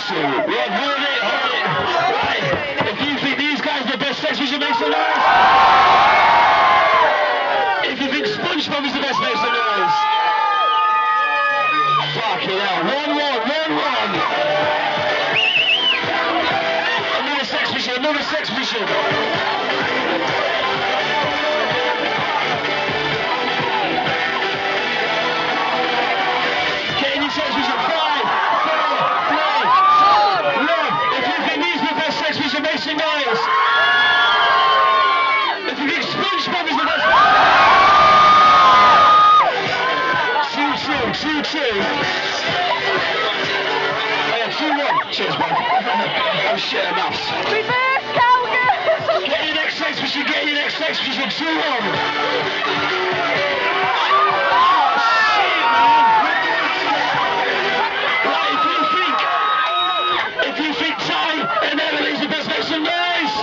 2. Right, hold it. Right, if you think these guys are the best sex vision, make some noise. If you think SpongeBob is the best, make some noise. Fucking hell. 1-1. Another sex vision. Get in your sex vision. 5, 4, 3, 2, 1. If you think these are the best sex vision, make some noise. If you think SpongeBob is the best. 2-2. 2-1. Cheers, man. I'm shit at maths. Reverse cowgirl. Get your next sex vision. 2-1. If you think Ty and Emily's the best, make some noise.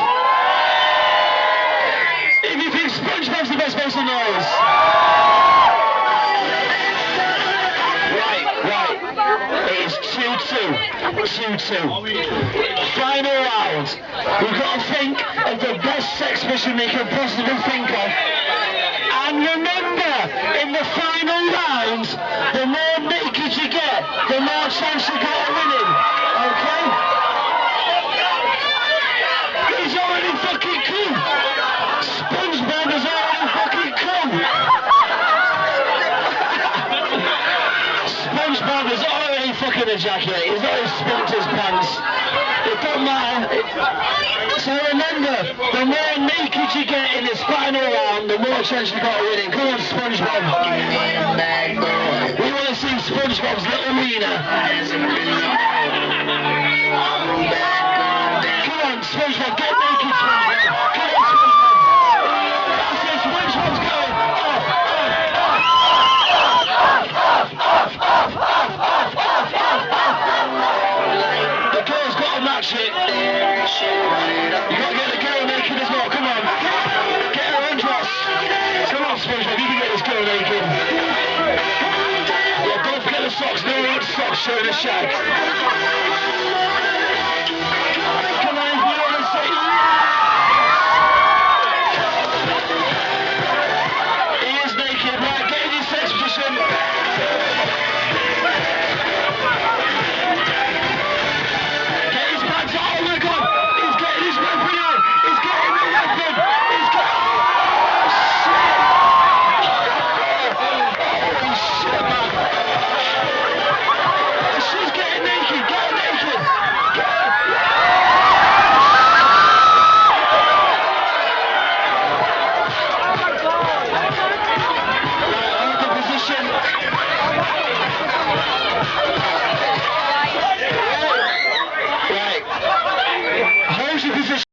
If you think SpongeBob's the best, make some noise. Right. It is 2-2. Final round. We've got to think of the best sex mission we can possibly think of. And remember, in the final round, the more naked you get, the more chance you got of winning. Okay? He's already fucking come. SpongeBob has already fucking come. SpongeBob has already fucking ejaculated. He's already spunked his pants. It don't matter. So remember, the more naked you get in this final round, the more chance you got of winning. Come on, SpongeBob. We want to see SpongeBob's little wiener. Come on, SpongeBob, get naked, SpongeBob. Come on, SpongeBob. That's it, SpongeBob's going. The girl's got to match it. You got to get the girl naked as well. Come on. Get her undressed. Come on, SpongeBob. You can get this girl naked. Yeah, don't forget the socks. No socks showing the shag.